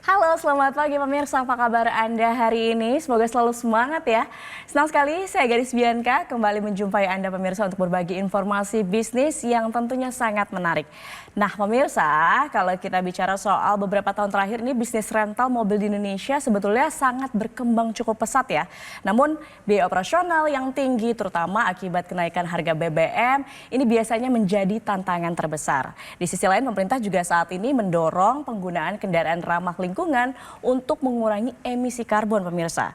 Halo, selamat pagi pemirsa. Apa kabar Anda hari ini? Semoga selalu semangat ya. Senang sekali saya Gadis Bianca kembali menjumpai Anda pemirsa untuk berbagi informasi bisnis yang tentunya sangat menarik. Nah pemirsa, kalau kita bicara soal beberapa tahun terakhir ini bisnis rental mobil di Indonesia sebetulnya sangat berkembang cukup pesat ya. Namun biaya operasional yang tinggi terutama akibat kenaikan harga BBM ini biasanya menjadi tantangan terbesar. Di sisi lain pemerintah juga saat ini mendorong penggunaan kendaraan ramah lingkungan untuk mengurangi emisi karbon pemirsa.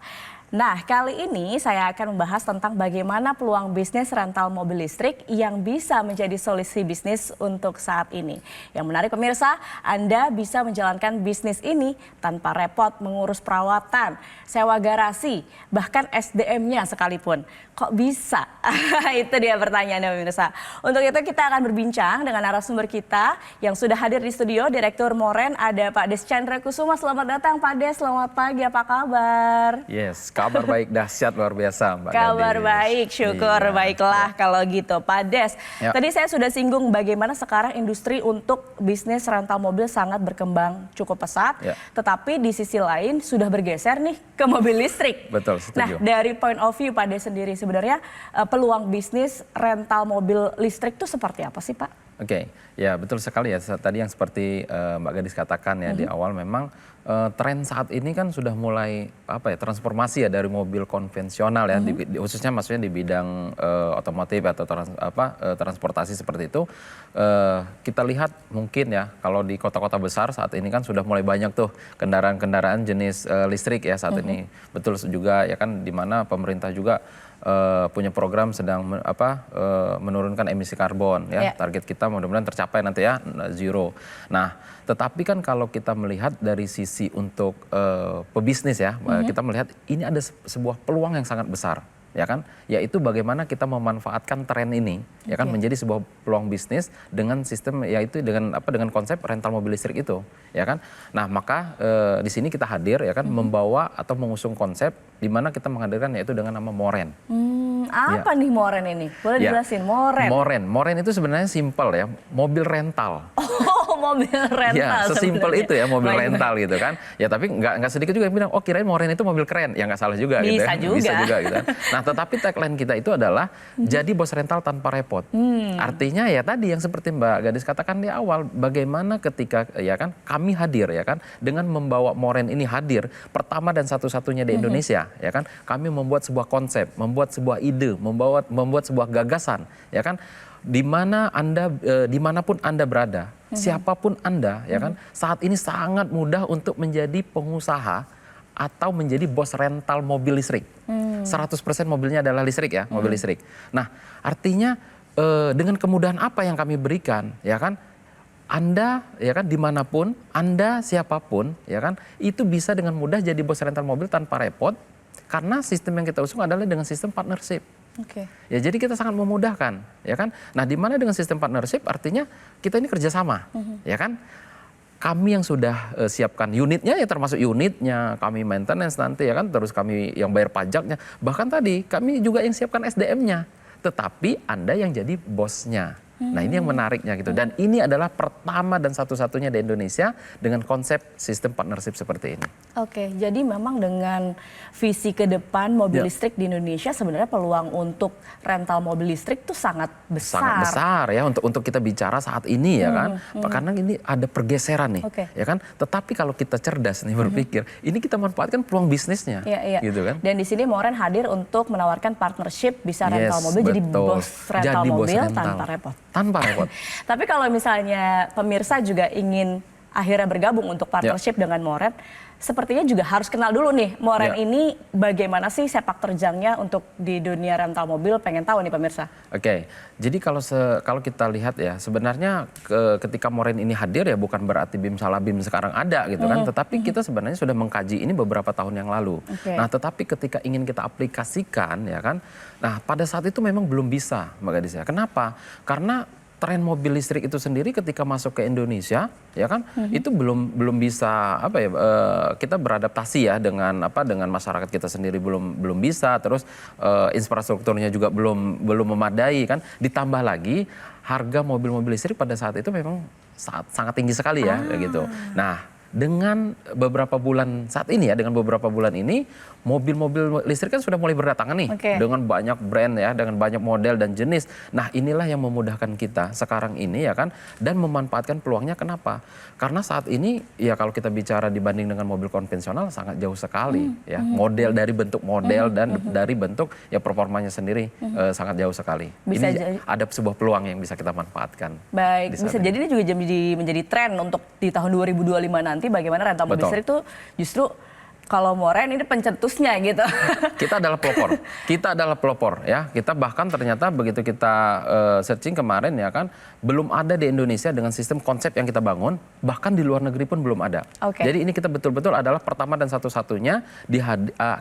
Nah, kali ini saya akan membahas tentang bagaimana peluang bisnis rental mobil listrik yang bisa menjadi solusi bisnis untuk saat ini. Yang menarik pemirsa, Anda bisa menjalankan bisnis ini tanpa repot mengurus perawatan, sewa garasi, bahkan SDM-nya sekalipun. Kok bisa? Itu dia pertanyaannya pemirsa. Untuk itu kita akan berbincang dengan narasumber kita yang sudah hadir di studio, Direktur Moren, ada Pak Des Chandra Kusuma. Selamat datang Pak Des, selamat pagi, apa kabar? Yes, kabar baik dahsyat luar biasa Mbak Kabar Gadis. baik, syukur baiklah kalau gitu. Pak Des, tadi saya sudah singgung bagaimana sekarang industri untuk bisnis rental mobil sangat berkembang cukup pesat. Tetapi di sisi lain sudah bergeser nih ke mobil listrik. Betul, setuju. Nah dari point of view Pak Des sendiri sebenarnya peluang bisnis rental mobil listrik itu seperti apa sih Pak? Oke, ya betul sekali ya. Tadi yang seperti Mbak Gadis katakan ya di awal memang tren saat ini kan sudah mulai transformasi ya dari mobil konvensional ya, khususnya maksudnya di bidang otomotif atau transportasi seperti itu. Kita lihat mungkin ya kalau di kota-kota besar saat ini kan sudah mulai banyak tuh kendaraan-kendaraan jenis listrik ya saat ini. Betul juga ya kan, di mana pemerintah juga punya program sedang menurunkan emisi karbon ya. Target kita mudah-mudahan tercapai nanti ya, zero. Nah, tetapi kan kalau kita melihat dari sisi untuk pebisnis ya, kita melihat ini ada sebuah peluang yang sangat besar ya kan, yaitu bagaimana kita memanfaatkan tren ini ya kan menjadi sebuah peluang bisnis dengan sistem, yaitu dengan konsep rental mobil listrik itu ya kan. Nah, maka di sini kita hadir ya kan, membawa atau mengusung konsep di mana kita menghadirkan yaitu dengan nama Moren. Apa nih Moren ini? Boleh dijelasin Moren? Moren itu sebenarnya simpel ya, mobil rental. Oh, mobil rental. Ya, sesimpel itu ya, mobil rental gitu kan. Ya, tapi nggak sedikit juga yang bilang, oh kirain Moren itu mobil keren. Ya nggak salah juga gitu ya. Bisa juga gitu kan. Nah, tetapi tagline kita itu adalah jadi bos rental tanpa repot. Artinya ya tadi yang seperti Mbak Gadis katakan di awal, bagaimana ketika ya kan kami hadir ya kan, dengan membawa Moren ini hadir pertama dan satu-satunya di Indonesia ya kan. Kami membuat sebuah konsep, membuat sebuah ide, membuat sebuah gagasan ya kan. Dimanapun Anda berada, siapapun Anda ya kan, saat ini sangat mudah untuk menjadi pengusaha atau menjadi bos rental mobil listrik. 100% mobilnya adalah listrik ya, mobil listrik. Nah, artinya dengan kemudahan apa yang kami berikan ya kan, Anda ya kan dimanapun, Anda siapapun ya kan, itu bisa dengan mudah jadi bos rental mobil tanpa repot, karena sistem yang kita usung adalah dengan sistem partnership. Ya, jadi kita sangat memudahkan ya kan. Nah, di mana dengan sistem partnership artinya kita ini kerjasama ya kan. Kami yang sudah siapkan unitnya ya, termasuk unitnya, kami maintenance nanti ya kan, terus kami yang bayar pajaknya, bahkan tadi kami juga yang siapkan SDM-nya, tetapi Anda yang jadi bosnya. Nah, ini yang menariknya gitu. Dan ini adalah pertama dan satu-satunya di Indonesia dengan konsep sistem partnership seperti ini. Oke, jadi memang dengan visi ke depan mobil listrik di Indonesia sebenarnya peluang untuk rental mobil listrik itu sangat besar. Sangat besar ya untuk kita bicara saat ini ya kan. Karena ini ada pergeseran nih ya kan. Tetapi kalau kita cerdas nih berpikir, ini kita manfaatkan peluang bisnisnya. Gitu kan. Dan di sini Moren hadir untuk menawarkan partnership, bisa rental mobil, jadi bos rental mobil tanpa repot. Tanpa repot. Tapi kalau misalnya pemirsa juga ingin akhirnya bergabung untuk partnership dengan Moren, sepertinya juga harus kenal dulu nih Moren ini bagaimana sih sepak terjangnya untuk di dunia rental mobil, pengen tahu nih pemirsa. Oke, jadi kalau kita lihat ya, sebenarnya ketika Moren ini hadir ya bukan berarti BIM Salabim sekarang ada gitu kan, tetapi kita sebenarnya sudah mengkaji ini beberapa tahun yang lalu. Nah, tetapi ketika ingin kita aplikasikan ya kan, nah pada saat itu memang belum bisa Mbak Gadis ya. Kenapa? Karena tren mobil listrik itu sendiri ketika masuk ke Indonesia ya kan, itu belum bisa kita beradaptasi ya dengan masyarakat kita sendiri, belum bisa, terus infrastrukturnya juga belum memadai kan, ditambah lagi harga mobil-mobil listrik pada saat itu memang sangat tinggi sekali ya gitu. Nah, dengan beberapa bulan saat ini ya, dengan beberapa bulan ini mobil-mobil listrik kan sudah mulai berdatangan nih dengan banyak brand ya, dengan banyak model dan jenis. Nah, inilah yang memudahkan kita sekarang ini ya kan, dan memanfaatkan peluangnya. Kenapa? Karena saat ini ya kalau kita bicara dibanding dengan mobil konvensional sangat jauh sekali ya. Model dari bentuk model dan dari bentuk ya performanya sendiri sangat jauh sekali. Ini ada sebuah peluang yang bisa kita manfaatkan. Baik, bisa jadi ini juga menjadi tren untuk di tahun 2025 nanti bagaimana rental mobil listrik itu justru kalau Moren ini pencetusnya gitu. Kita adalah pelopor. Kita adalah pelopor ya. Kita bahkan ternyata begitu kita searching kemarin ya kan, belum ada di Indonesia dengan sistem konsep yang kita bangun, bahkan di luar negeri pun belum ada. Jadi ini kita betul-betul adalah pertama dan satu-satunya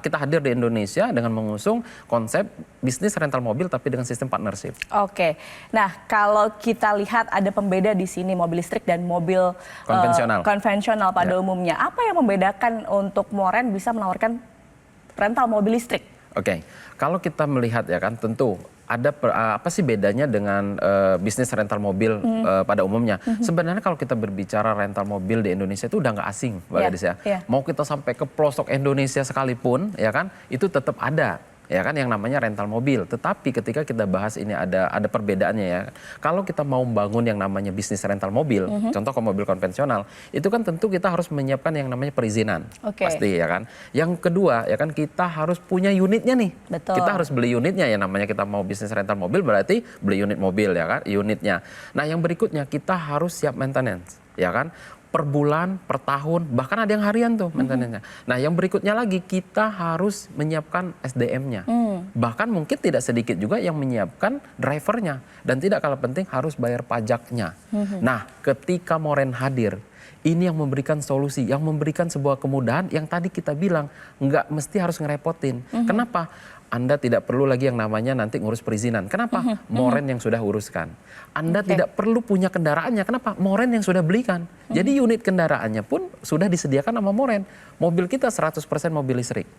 kita hadir di Indonesia dengan mengusung konsep bisnis rental mobil tapi dengan sistem partnership. Nah, kalau kita lihat ada pembeda di sini mobil listrik dan mobil konvensional pada umumnya. Apa yang membedakan untuk Moren bisa menawarkan rental mobil listrik? Kalau kita melihat ya kan, tentu ada apa sih bedanya dengan bisnis rental mobil pada umumnya. Sebenarnya kalau kita berbicara rental mobil di Indonesia itu udah nggak asing, Mbak Gadis ya. Mau kita sampai ke pelosok Indonesia sekalipun ya kan, itu tetap ada ya kan yang namanya rental mobil. Tetapi ketika kita bahas ini ada perbedaannya ya. Kalau kita mau membangun yang namanya bisnis rental mobil, contoh ke mobil konvensional, itu kan tentu kita harus menyiapkan yang namanya perizinan. Pasti ya kan. Yang kedua ya kan, kita harus punya unitnya nih. Kita harus beli unitnya ya, namanya kita mau bisnis rental mobil berarti beli unit mobil ya kan, unitnya. Nah, yang berikutnya kita harus siap maintenance ya kan. Per bulan, per tahun, bahkan ada yang harian tuh maintenance-nya. Nah, yang berikutnya lagi kita harus menyiapkan SDM-nya. Bahkan mungkin tidak sedikit juga yang menyiapkan drivernya. Dan tidak kalah penting harus bayar pajaknya. Nah, ketika Moren hadir, ini yang memberikan solusi, yang memberikan sebuah kemudahan yang tadi kita bilang nggak mesti harus ngerepotin. Kenapa? Anda tidak perlu lagi yang namanya nanti ngurus perizinan. Kenapa? Moren yang sudah uruskan. Anda tidak perlu punya kendaraannya. Kenapa? Moren yang sudah belikan. Jadi unit kendaraannya pun sudah disediakan sama Moren. Mobil kita 100% mobil listrik.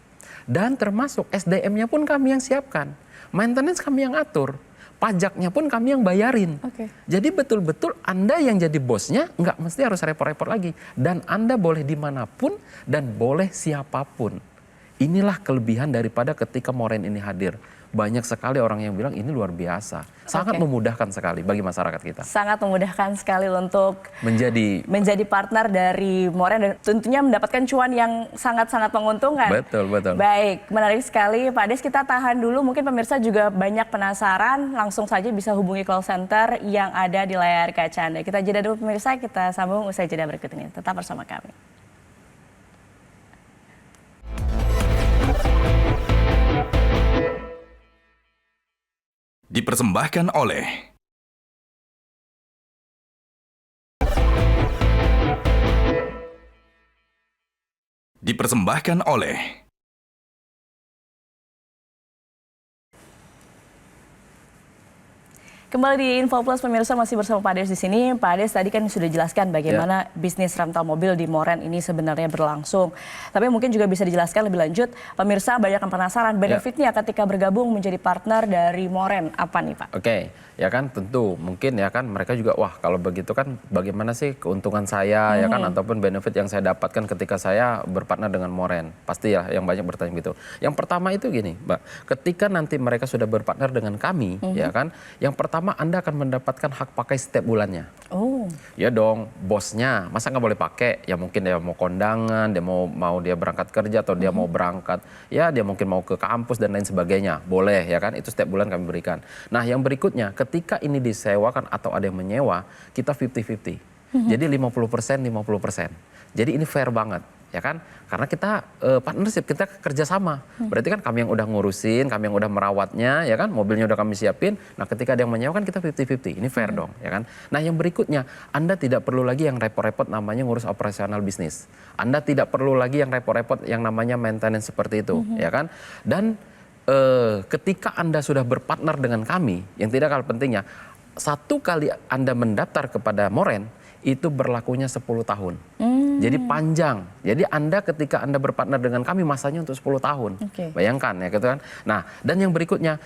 Dan termasuk SDM-nya pun kami yang siapkan. Maintenance kami yang atur. Pajaknya pun kami yang bayarin. Jadi betul-betul Anda yang jadi bosnya nggak mesti harus repot-repot lagi. Dan Anda boleh dimanapun dan boleh siapapun. Inilah kelebihan daripada ketika Moren ini hadir. Banyak sekali orang yang bilang ini luar biasa. Sangat memudahkan sekali bagi masyarakat kita. Sangat memudahkan sekali untuk menjadi partner dari Moren dan tentunya mendapatkan cuan yang sangat-sangat menguntungkan. Betul. Baik, menarik sekali Pak Des, kita tahan dulu. Mungkin pemirsa juga banyak penasaran, langsung saja bisa hubungi call center yang ada di layar kaca Anda. Kita jeda dulu pemirsa, kita sambung usai jeda berikut ini. Tetap bersama kami. Dipersembahkan oleh Kembali di Info Plus pemirsa, masih bersama Pak Des di sini. Pak Des tadi kan sudah jelaskan bagaimana bisnis rental mobil di Moren ini sebenarnya berlangsung. Tapi mungkin juga bisa dijelaskan lebih lanjut. Pemirsa banyak yang penasaran benefitnya ketika bergabung menjadi partner dari Moren. Apa nih Pak? Ya kan tentu mungkin ya kan mereka juga wah kalau begitu kan bagaimana sih keuntungan saya ya kan ataupun benefit yang saya dapatkan ketika saya berpartner dengan Moren. Pasti ya yang banyak bertanya gitu. Yang pertama itu gini Mbak, ketika nanti mereka sudah berpartner dengan kami ya kan, yang pertama Anda akan mendapatkan hak pakai setiap bulannya. Ya dong, bosnya masa nggak boleh pakai? Ya mungkin dia mau kondangan, dia mau dia berangkat kerja atau dia mau berangkat, ya dia mungkin mau ke kampus dan lain sebagainya. Boleh ya kan, itu setiap bulan kami berikan. Nah yang berikutnya, ketika ini disewakan atau ada yang menyewa, kita 50-50. Jadi 50%, 50%. Jadi ini fair banget. Ya kan, karena kita partnership, kita kerjasama. Berarti kan kami yang udah ngurusin, kami yang udah merawatnya, ya kan, mobilnya udah kami siapin. Nah, ketika ada yang menyewa kan kita 50-50, ini fair dong, ya kan. Nah, yang berikutnya, Anda tidak perlu lagi yang repot-repot namanya ngurus operasional bisnis. Anda tidak perlu lagi yang repot-repot yang namanya maintenance seperti itu, ya kan. Dan ketika Anda sudah berpartner dengan kami, yang tidak kalah pentingnya, satu kali Anda mendaftar kepada Moren, itu berlakunya 10 tahun. Jadi panjang. Jadi Anda ketika Anda berpartner dengan kami masanya untuk 10 tahun. Bayangkan ya gitu kan. Nah, dan yang berikutnya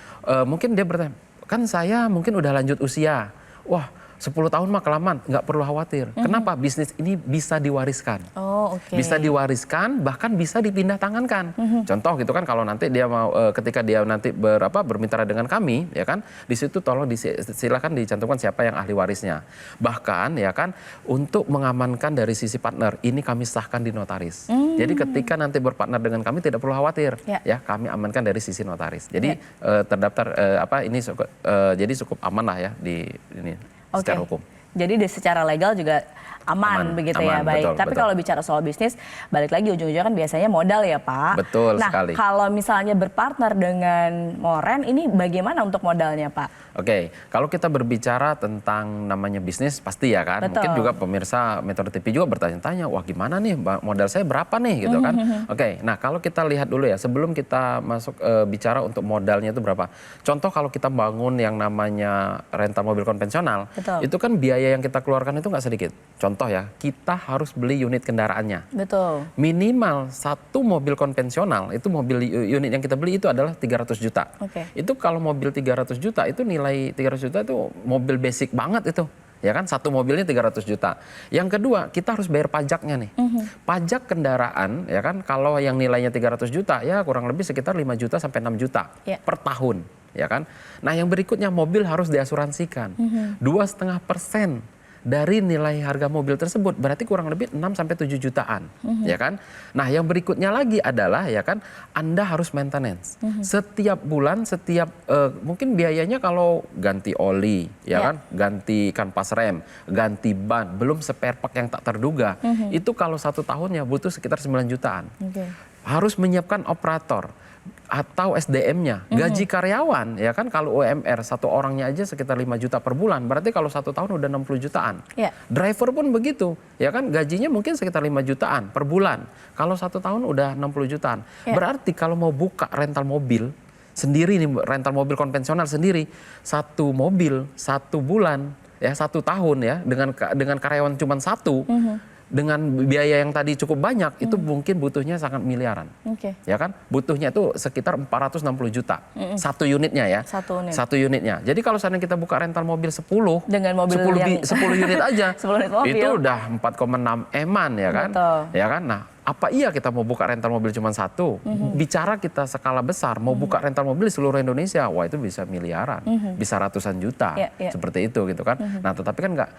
mungkin dia bertanya, kan saya mungkin udah lanjut usia. Wah, 10 tahun mah kelamaan, nggak perlu khawatir. Kenapa? Bisnis ini bisa diwariskan. Oh, oke. Bisa diwariskan, bahkan bisa dipindah tangankan. Contoh gitu kan, kalau nanti dia mau ketika dia nanti bermitra dengan kami, ya kan, di situ tolong silakan dicantumkan siapa yang ahli warisnya. Bahkan ya kan, untuk mengamankan dari sisi partner, ini kami sahkan di notaris. Jadi ketika nanti berpartner dengan kami tidak perlu khawatir, ya kami amankan dari sisi notaris. Jadi terdaftar jadi cukup aman lah ya di ini. Secara hukum. Jadi secara legal juga aman begitu ya, baik. Betul, tapi kalau bicara soal bisnis, balik lagi ujung-ujungnya kan biasanya modal ya Pak. Betul sekali. Nah kalau misalnya berpartner dengan Moren, ini bagaimana untuk modalnya Pak? Oke, kalau kita berbicara tentang namanya bisnis pasti ya kan. Betul. Mungkin juga pemirsa Metro TV juga bertanya-tanya, wah gimana nih modal saya berapa nih gitu kan. Oke, nah kalau kita lihat dulu ya sebelum kita masuk bicara untuk modalnya itu berapa. Contoh kalau kita bangun yang namanya rental mobil konvensional, Betul. itu kan biaya yang kita keluarkan itu nggak sedikit. Contoh ya, kita harus beli unit kendaraannya. Betul. Minimal satu mobil konvensional, itu mobil unit yang kita beli itu adalah 300 juta. Oke. Itu kalau mobil 300 juta itu nilai 300 juta itu mobil basic banget itu. Ya kan, satu mobilnya 300 juta. Yang kedua, kita harus bayar pajaknya nih. Pajak kendaraan, ya kan, kalau yang nilainya 300 juta, ya kurang lebih sekitar 5 juta sampai 6 juta per tahun. Ya kan. Nah yang berikutnya, mobil harus diasuransikan. 2,5% dari nilai harga mobil tersebut, berarti kurang lebih 6-7 jutaan, ya kan? Nah, yang berikutnya lagi adalah ya kan, Anda harus maintenance. Setiap bulan, mungkin biayanya kalau ganti oli, ya kan, ganti kanvas rem, ganti ban, belum spare part yang tak terduga, itu kalau 1 tahunnya butuh sekitar 9 jutaan. Harus menyiapkan operator atau SDM-nya, gaji karyawan, ya kan, kalau UMR satu orangnya aja sekitar 5 juta per bulan, berarti kalau 1 tahun udah 60 jutaan. Driver pun begitu, ya kan, gajinya mungkin sekitar 5 jutaan per bulan, kalau 1 tahun udah 60 jutaan. Berarti kalau mau buka rental mobil sendiri nih, rental mobil konvensional sendiri, 1 mobil 1 bulan, ya 1 tahun ya, dengan karyawan cuma 1, dengan biaya yang tadi cukup banyak, itu mungkin butuhnya sangat miliaran. Ya kan? Butuhnya itu sekitar 460 juta. Satu unitnya ya. Satu unitnya. Jadi kalau seandainya kita buka rental mobil 10, dengan mobil 10 unit aja, 10 unit mobil. itu udah 4,6 eman ya kan? Betul. Ya kan? Nah, apa iya kita mau buka rental mobil cuma 1? Bicara kita skala besar, mau buka rental mobil di seluruh Indonesia, wah itu bisa miliaran, bisa ratusan juta, seperti itu gitu kan. Nah tetapi kan nggak,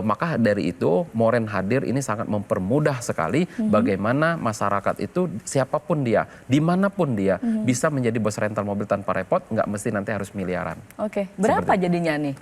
maka dari itu Moren hadir ini sangat mempermudah sekali bagaimana masyarakat itu siapapun dia, dimanapun dia, bisa menjadi bos rental mobil tanpa repot, nggak mesti nanti harus miliaran. Berapa jadinya nih?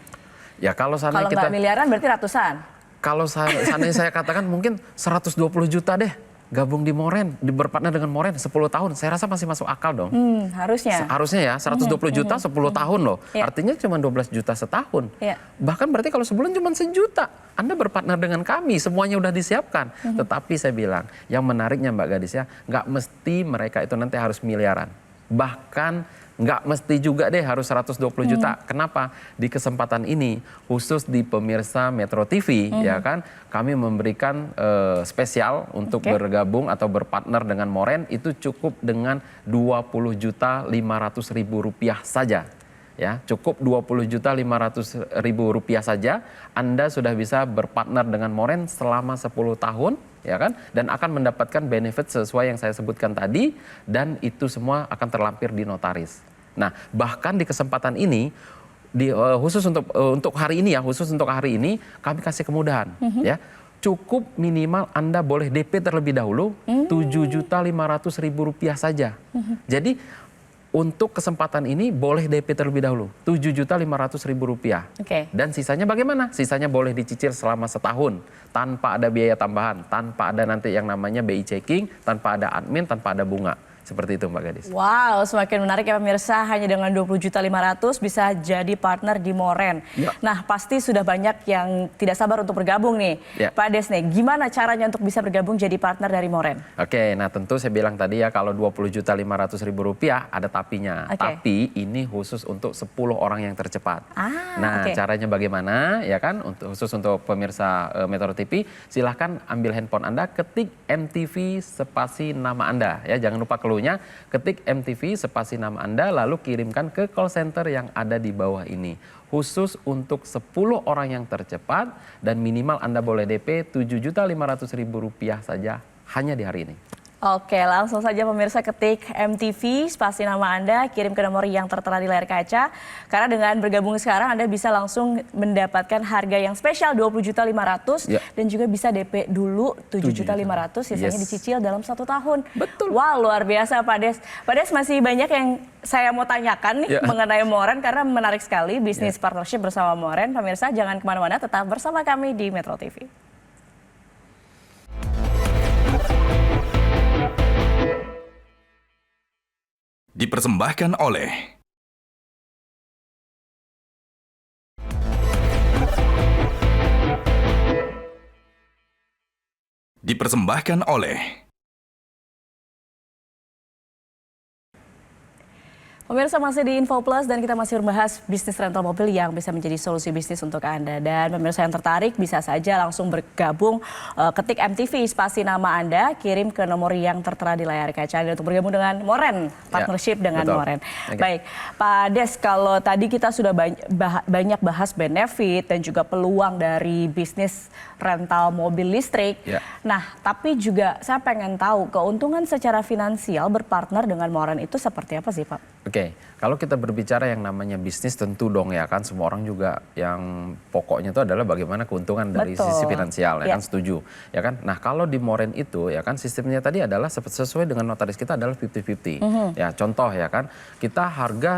Ya kalau nggak miliaran berarti ratusan? Kalau seandainya saya katakan mungkin 120 juta deh. Gabung di Moren, berpartner dengan Moren 10 tahun, saya rasa masih masuk akal dong. Harusnya. Harusnya ya, 120 juta 10 tahun loh. Artinya cuma 12 juta setahun. Bahkan berarti kalau sebulan cuma 1 juta. Anda berpartner dengan kami, semuanya udah disiapkan. Tetapi saya bilang, yang menariknya Mbak Gadis ya, nggak mesti mereka itu nanti harus miliaran. Bahkan nggak mesti juga deh harus 120 juta. Kenapa? Di kesempatan ini, khusus di pemirsa Metro TV, ya kan, kami memberikan spesial untuk bergabung atau berpartner dengan Moren, itu cukup dengan 20.500.000 rupiah saja. Ya, cukup 20.500.000 rupiah saja, Anda sudah bisa berpartner dengan Moren selama 10 tahun, ya kan, dan akan mendapatkan benefit sesuai yang saya sebutkan tadi, dan itu semua akan terlampir di notaris. Nah, bahkan di kesempatan ini, khusus untuk hari ini ya, kami kasih kemudahan, ya. Cukup minimal Anda boleh DP terlebih dahulu 7.500.000 rupiah saja. Jadi untuk kesempatan ini boleh DP terlebih dahulu 7.500.000 rupiah. Dan sisanya bagaimana? Sisanya boleh dicicil selama setahun tanpa ada biaya tambahan, tanpa ada nanti yang namanya BI checking, tanpa ada admin, tanpa ada bunga. Seperti itu Mbak Gadis. Wow, semakin menarik ya pemirsa, hanya dengan 20.500.000 bisa jadi partner di Moren. Nah pasti sudah banyak yang tidak sabar untuk bergabung nih. Pak Des nih, gimana caranya untuk bisa bergabung jadi partner dari Moren? Oke, nah tentu saya bilang tadi ya, kalau 20.500.000 rupiah ada tapinya. Tapi ini khusus untuk 10 orang yang tercepat. Nah caranya bagaimana ya kan, khusus untuk pemirsa Metro TV, silahkan ambil handphone Anda, ketik MTV spasi nama Anda ya, jangan lupa keluar caranya ketik MTV spasi nama Anda lalu kirimkan ke call center yang ada di bawah ini. Khusus untuk 10 orang yang tercepat dan minimal Anda boleh DP Rp7.500.000 saja hanya di hari ini. Oke, langsung saja pemirsa ketik MTV, spasi nama Anda, kirim ke nomor yang tertera di layar kaca. Karena dengan bergabung sekarang Anda bisa langsung mendapatkan harga yang spesial Rp20.500.000 dan juga bisa DP dulu Rp7.500.000, sisanya dicicil dalam 1 tahun. Betul. Wah, luar biasa Pak Des. Pak Des, masih banyak yang saya mau tanyakan nih mengenai Moren karena menarik sekali bisnis partnership bersama Moren. Pemirsa jangan kemana-mana, tetap bersama kami di Metro TV. Dipersembahkan oleh Pemirsa masih di Info Plus dan kita masih membahas bisnis rental mobil yang bisa menjadi solusi bisnis untuk Anda. Dan pemirsa yang tertarik bisa saja langsung bergabung, ketik MTV spasi nama Anda, kirim ke nomor yang tertera di layar kaca Anda untuk bergabung dengan Moren, partnership dengan Moren. Baik, Pak Des, kalau tadi kita sudah banyak bahas benefit dan juga peluang dari bisnis rental mobil listrik. Nah, tapi juga saya pengen tahu keuntungan secara finansial berpartner dengan Moren itu seperti apa sih, Pak? Oke, kalau kita berbicara yang namanya bisnis tentu dong ya kan semua orang juga yang pokoknya itu adalah bagaimana keuntungan dari sisi finansial ya kan, setuju ya kan. Nah kalau di Moren itu ya kan sistemnya tadi adalah sesuai dengan notaris kita adalah 50-50 ya, contoh ya kan kita harga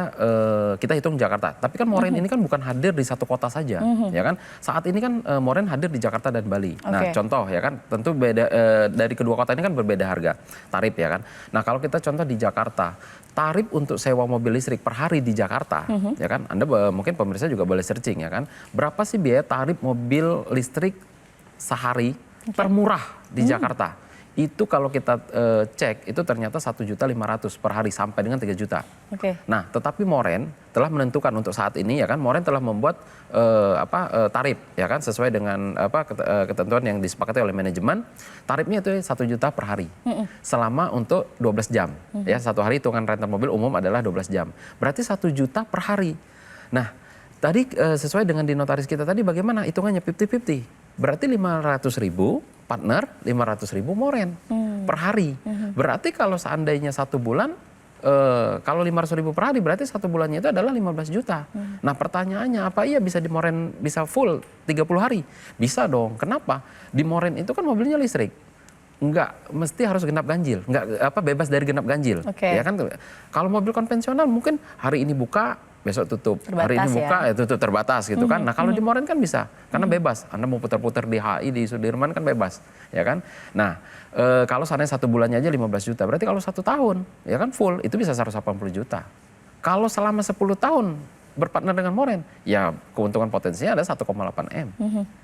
kita hitung Jakarta, tapi kan Moren ini kan bukan hadir di satu kota saja ya kan, saat ini kan Moren hadir di Jakarta dan Bali. Nah contoh ya kan tentu beda dari kedua kota ini kan berbeda harga tarif ya kan. Nah kalau kita contoh di Jakarta, tarif untuk sewa mobil listrik per hari di Jakarta, ya kan? Anda mungkin pemirsa juga boleh searching ya kan? Berapa sih biaya tarif mobil listrik sehari termurah di Jakarta? Itu kalau kita cek itu ternyata 1.500.000 per hari sampai dengan 3 juta. Nah, tetapi Moren telah menentukan untuk saat ini ya kan, Moren telah membuat tarif ya kan sesuai dengan ketentuan yang disepakati oleh manajemen. Tarifnya itu 1 juta per hari selama untuk 12 jam. Ya, satu hari hitungan rental mobil umum adalah 12 jam. Berarti 1 juta per hari. Nah, tadi sesuai dengan di notaris kita tadi bagaimana hitungannya 50-50. Berarti 500.000 partner, 500.000 Moren per hari. Berarti kalau seandainya 1 bulan, kalau 500.000 per hari berarti 1 bulannya itu adalah 15 juta. Nah pertanyaannya apa iya bisa di Moren bisa full 30 hari? Bisa dong. Kenapa? Di Moren itu kan mobilnya listrik. Enggak mesti harus genap ganjil, enggak bebas dari genap ganjil. Ya kan kalau mobil konvensional mungkin hari ini buka, besok tutup. Terbatas, hari ini buka ya tutup, terbatas gitu kan. Nah kalau di Moren kan bisa karena bebas. Anda mau putar-putar di HI di Sudirman kan bebas ya kan. Nah kalau seandainya 1 bulannya aja 15 juta berarti kalau 1 tahun ya kan full itu bisa 180 juta. Kalau selama 10 tahun berpartner dengan Moren, ya keuntungan potensinya ada 1,8 M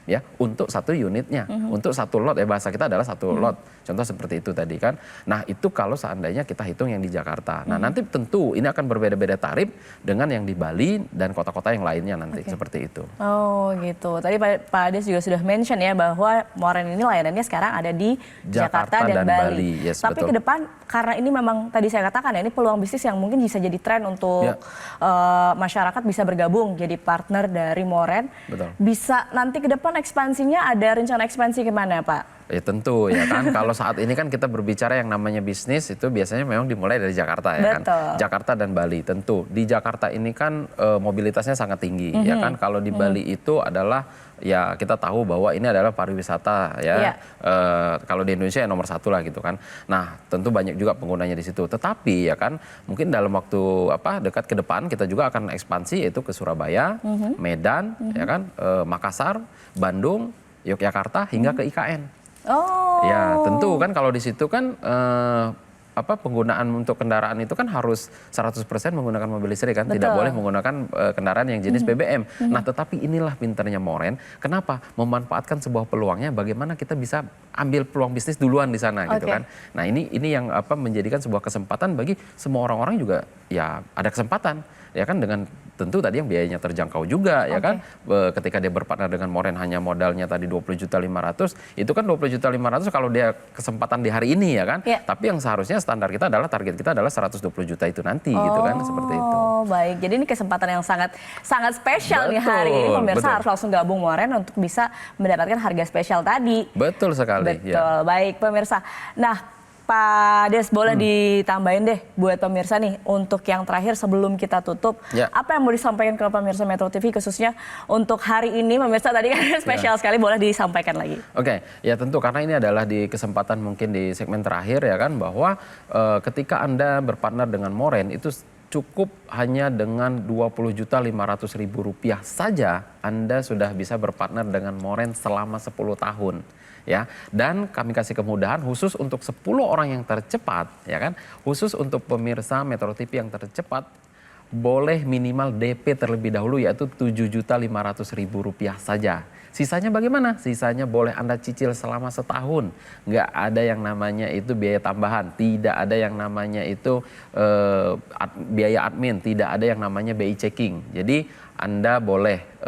ya untuk 1 unitnya, untuk 1 lot ya bahasa kita adalah 1 lot, contoh seperti itu tadi kan. Nah itu kalau seandainya kita hitung yang di Jakarta. Nah nanti tentu ini akan berbeda-beda tarif dengan yang di Bali dan kota-kota yang lainnya nanti seperti itu. Oh gitu. Tadi Pak Ades juga sudah mention ya bahwa Moren ini layanannya sekarang ada di Jakarta dan Bali. Yes, tapi ke depan karena ini memang tadi saya katakan ya ini peluang bisnis yang mungkin bisa jadi tren untuk masyarakat bisa bergabung jadi partner dari Moren. Bisa nanti ke depan ekspansinya ada rencana ekspansi kemana Pak? Ya tentu ya kan kalau saat ini kan kita berbicara yang namanya bisnis itu biasanya memang dimulai dari Jakarta ya kan. Jakarta dan Bali tentu. Di Jakarta ini kan mobilitasnya sangat tinggi ya kan. Kalau di Bali itu adalah ya kita tahu bahwa ini adalah pariwisata ya. Kalau di Indonesia ya nomor 1 lah gitu kan. Nah tentu banyak juga penggunanya di situ. Tetapi ya kan mungkin dalam waktu dekat ke depan kita juga akan ekspansi yaitu ke Surabaya, Medan ya kan, Makassar, Bandung, Yogyakarta hingga ke IKN. Ya tentu kan kalau di situ kan penggunaan untuk kendaraan itu kan harus 100% menggunakan mobil listrik kan, tidak boleh menggunakan kendaraan yang jenis BBM. Nah tetapi inilah pinternya Moren, kenapa? Memanfaatkan sebuah peluangnya bagaimana kita bisa ambil peluang bisnis duluan di sana gitu kan. Nah ini yang menjadikan sebuah kesempatan bagi semua orang-orang juga ya ada kesempatan ya kan dengan tentu tadi yang biayanya terjangkau juga ya kan. Ketika dia berpartner dengan Moren hanya modalnya tadi 20.500.000 itu kan 20.500.000 kalau dia kesempatan di hari ini ya kan. Tapi yang seharusnya standar kita adalah target kita adalah 120 juta itu nanti gitu kan, seperti itu. Oh baik, jadi ini kesempatan yang sangat spesial nih hari ini, pemirsa betul. harus langsung gabung Moren untuk bisa mendapatkan harga spesial tadi. Betul sekali. Betul, baik pemirsa. Nah Pak Des, boleh ditambahin deh buat pemirsa nih untuk yang terakhir sebelum kita tutup, Ya. apa yang mau disampaikan ke pemirsa Metro TV khususnya untuk hari ini, pemirsa tadi kan spesial sekali, boleh disampaikan lagi. Oke, ya tentu karena ini adalah di kesempatan mungkin di segmen terakhir ya kan, bahwa ketika Anda berpartner dengan Moren itu cukup hanya dengan Rp20.500.000 saja Anda sudah bisa berpartner dengan Moren selama 10 tahun. Ya, dan kami kasih kemudahan khusus untuk 10 orang yang tercepat, ya kan, khusus untuk pemirsa Metro TV yang tercepat, boleh minimal DP terlebih dahulu yaitu Rp7.500.000 saja. Sisanya bagaimana? Sisanya boleh Anda cicil selama setahun. Nggak ada yang namanya itu biaya tambahan, tidak ada yang namanya itu biaya admin, tidak ada yang namanya BI checking. Jadi Anda boleh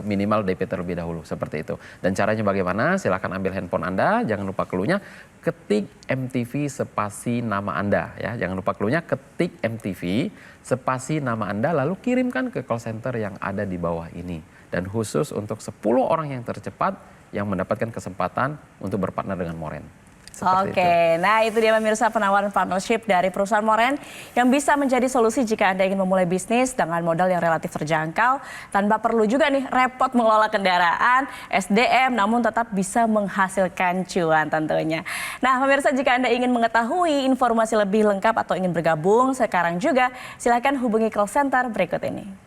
minimal DP terlebih dahulu seperti itu. Dan caranya bagaimana? Silakan ambil handphone Anda, jangan lupa clue-nya, ketik MTV spasi nama Anda ya. Jangan lupa clue-nya, ketik MTV spasi nama Anda lalu kirimkan ke call center yang ada di bawah ini. Dan khusus untuk 10 orang yang tercepat yang mendapatkan kesempatan untuk berpartner dengan Moren. Seperti Oke, nah itu dia pemirsa penawaran partnership dari perusahaan Moren yang bisa menjadi solusi jika Anda ingin memulai bisnis dengan modal yang relatif terjangkau tanpa perlu juga nih repot mengelola kendaraan, SDM, namun tetap bisa menghasilkan cuan tentunya. Nah pemirsa, jika Anda ingin mengetahui informasi lebih lengkap atau ingin bergabung sekarang juga, silakan hubungi call center berikut ini.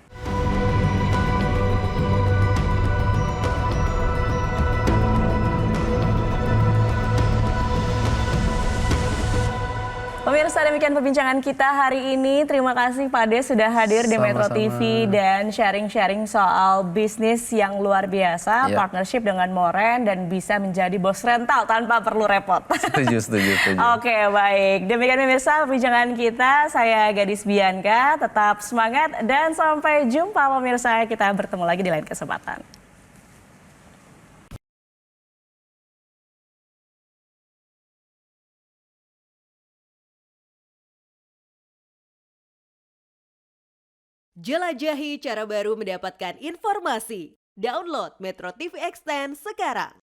Pemirsa, demikian perbincangan kita hari ini. Terima kasih Pak Des sudah hadir di Metro TV dan sharing-sharing soal bisnis yang luar biasa, partnership dengan Moren dan bisa menjadi bos rental tanpa perlu repot. Setuju. Oke, baik. Demikian pemirsa perbincangan kita. Saya Gadis Bianca, tetap semangat dan sampai jumpa pemirsa. Kita bertemu lagi di lain kesempatan. Jelajahi cara baru mendapatkan informasi. Download Metro TV Extend sekarang.